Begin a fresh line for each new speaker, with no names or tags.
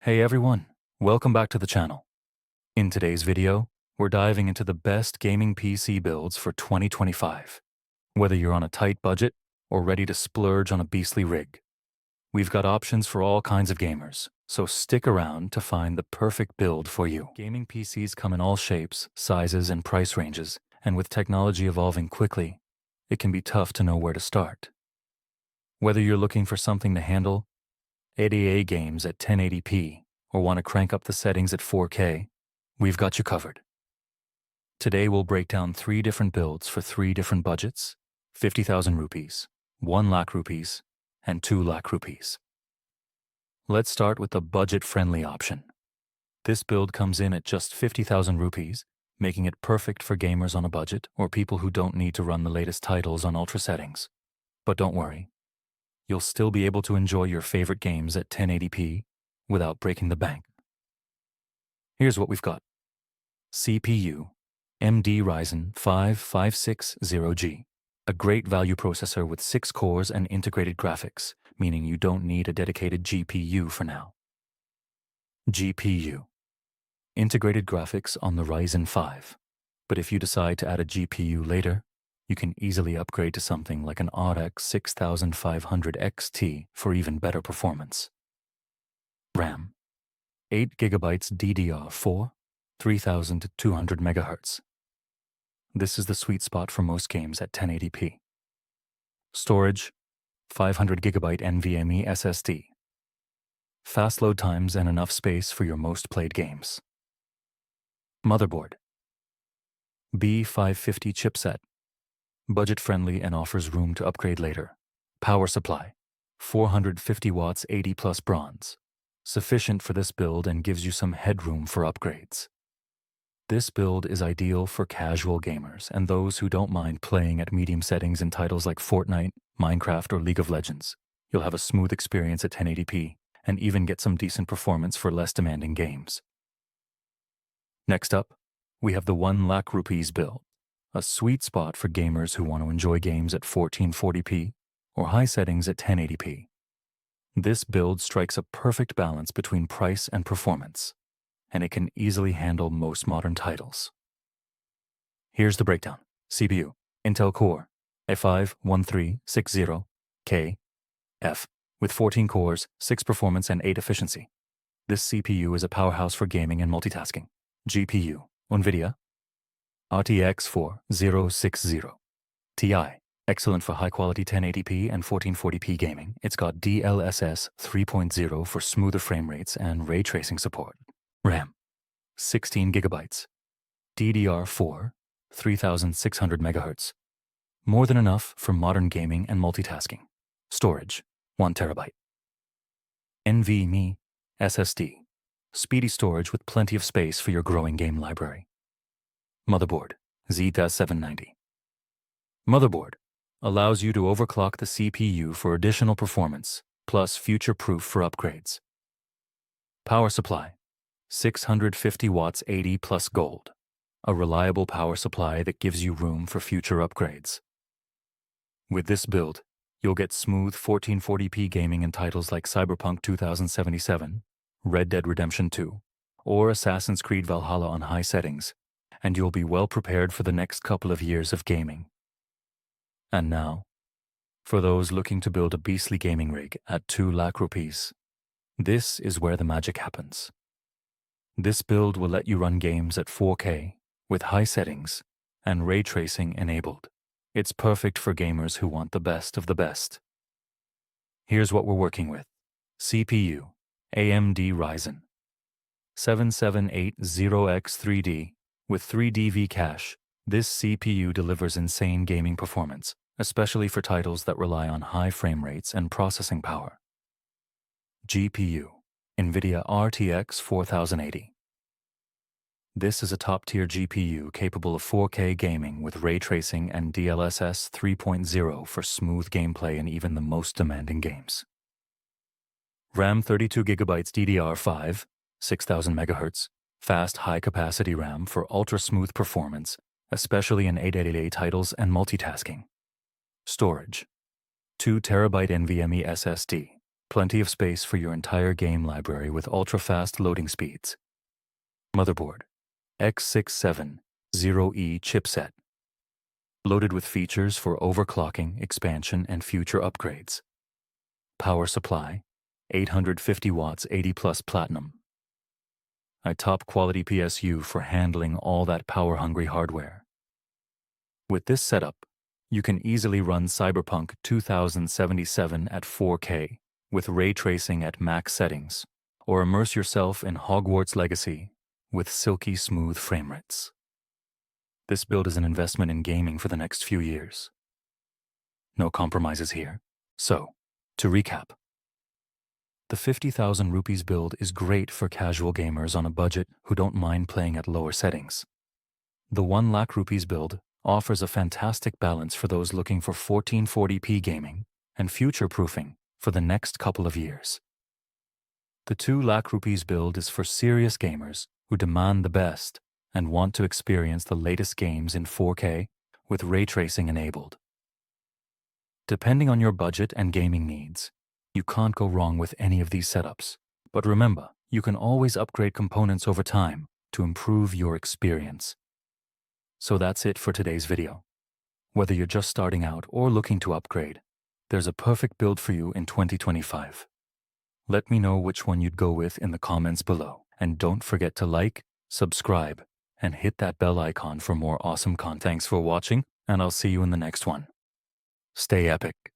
Hey everyone, welcome back to the channel. In today's video, we're diving into the best gaming PC builds for 2025. Whether you're on a tight budget or ready to splurge on a beastly rig, we've got options for all kinds of gamers, so stick around to find the perfect build for you. Gaming PCs come in all shapes, sizes, and price ranges, and with technology evolving quickly, it can be tough to know where to start. Whether you're looking for something to handle 80A games at 1080p or want to crank up the settings at 4K, we've got you covered. Today we'll break down 3 different builds for 3 different budgets: 50,000 rupees, 1 lakh rupees, and 2 lakh rupees. Let's start with the budget-friendly option. This build comes in at just 50,000 rupees, making it perfect for gamers on a budget or people who don't need to run the latest titles on ultra settings. But don't worry, you'll still be able to enjoy your favorite games at 1080p without breaking the bank. Here's what we've got. CPU, AMD Ryzen 5 560G, a great value processor with 6 cores and integrated graphics, meaning you don't need a dedicated GPU for now. GPU, integrated graphics on the Ryzen 5, but if you decide to add a GPU later, you can easily upgrade to something like an RX 6500 XT for even better performance. RAM, 8GB DDR4, 3200 MHz. This is the sweet spot for most games at 1080p. Storage, 500GB NVMe SSD. Fast load times and enough space for your most played games. Motherboard, B550 chipset, budget-friendly and offers room to upgrade later. Power supply, 450 watts 80 plus bronze, sufficient for this build and gives you some headroom for upgrades. This build is ideal for casual gamers and those who don't mind playing at medium settings in titles like Fortnite, Minecraft, or League of Legends. You'll have a smooth experience at 1080p and even get some decent performance for less demanding games. Next up, we have the 1 lakh rupees build, a sweet spot for gamers who want to enjoy games at 1440p or high settings at 1080p. This build strikes a perfect balance between price and performance, and it can easily handle most modern titles. Here's the breakdown. CPU, Intel Core i5-1360K F with 14 cores, 6 performance, and 8 efficiency. This CPU is a powerhouse for gaming and multitasking. GPU, NVIDIA RTX 4060 Ti, excellent for high-quality 1080p and 1440p gaming. It's got DLSS 3.0 for smoother frame rates and ray tracing support. RAM, 16GB, DDR4, 3600 MHz. More than enough for modern gaming and multitasking. Storage, 1TB. NVMe SSD, speedy storage with plenty of space for your growing game library. Motherboard, Z790. Motherboard allows you to overclock the CPU for additional performance, plus future-proof for upgrades. Power supply, 650 watts 80 plus gold, a reliable power supply that gives you room for future upgrades. With this build, you'll get smooth 1440p gaming in titles like Cyberpunk 2077, Red Dead Redemption 2, or Assassin's Creed Valhalla on high settings, and you'll be well prepared for the next couple of years of gaming. And now, for those looking to build a beastly gaming rig at 2 lakh rupees, this is where the magic happens. This build will let you run games at 4K with high settings and ray tracing enabled. It's perfect for gamers who want the best of the best. Here's what we're working with. CPU, AMD Ryzen 7780X3D with 3DV cache. This CPU delivers insane gaming performance, especially for titles that rely on high frame rates and processing power. GPU, NVIDIA RTX 4080. This is a top-tier GPU capable of 4K gaming with ray tracing and DLSS 3.0 for smooth gameplay in even the most demanding games. RAM, 32GB DDR5, 6000 MHz, fast high-capacity RAM for ultra-smooth performance, especially in 888 titles and multitasking. Storage, 2TB NVMe SSD, Plenty of space for your entire game library with ultra-fast loading speeds. Motherboard: X670E chipset. Loaded with features for overclocking, expansion, and future upgrades. Power supply: 850 watts 80+ platinum. A top-quality PSU for handling all that power-hungry hardware. With this setup, you can easily run Cyberpunk 2077 at 4K with ray tracing at max settings, or immerse yourself in Hogwarts Legacy with silky smooth frame rates. This build is an investment in gaming for the next few years. No compromises here. So, to recap, the 50,000 rupees build is great for casual gamers on a budget who don't mind playing at lower settings. The 1 lakh rupees build offers a fantastic balance for those looking for 1440p gaming and future-proofing for the next couple of years. The 2 lakh rupees build is for serious gamers who demand the best and want to experience the latest games in 4K with ray tracing enabled. Depending on your budget and gaming needs, you can't go wrong with any of these setups. But remember, you can always upgrade components over time to improve your experience. So that's it for today's video. Whether you're just starting out or looking to upgrade, there's a perfect build for you in 2025. Let me know which one you'd go with in the comments below. And don't forget to like, subscribe, and hit that bell icon for more awesome content. Thanks for watching, and I'll see you in the next one. Stay epic.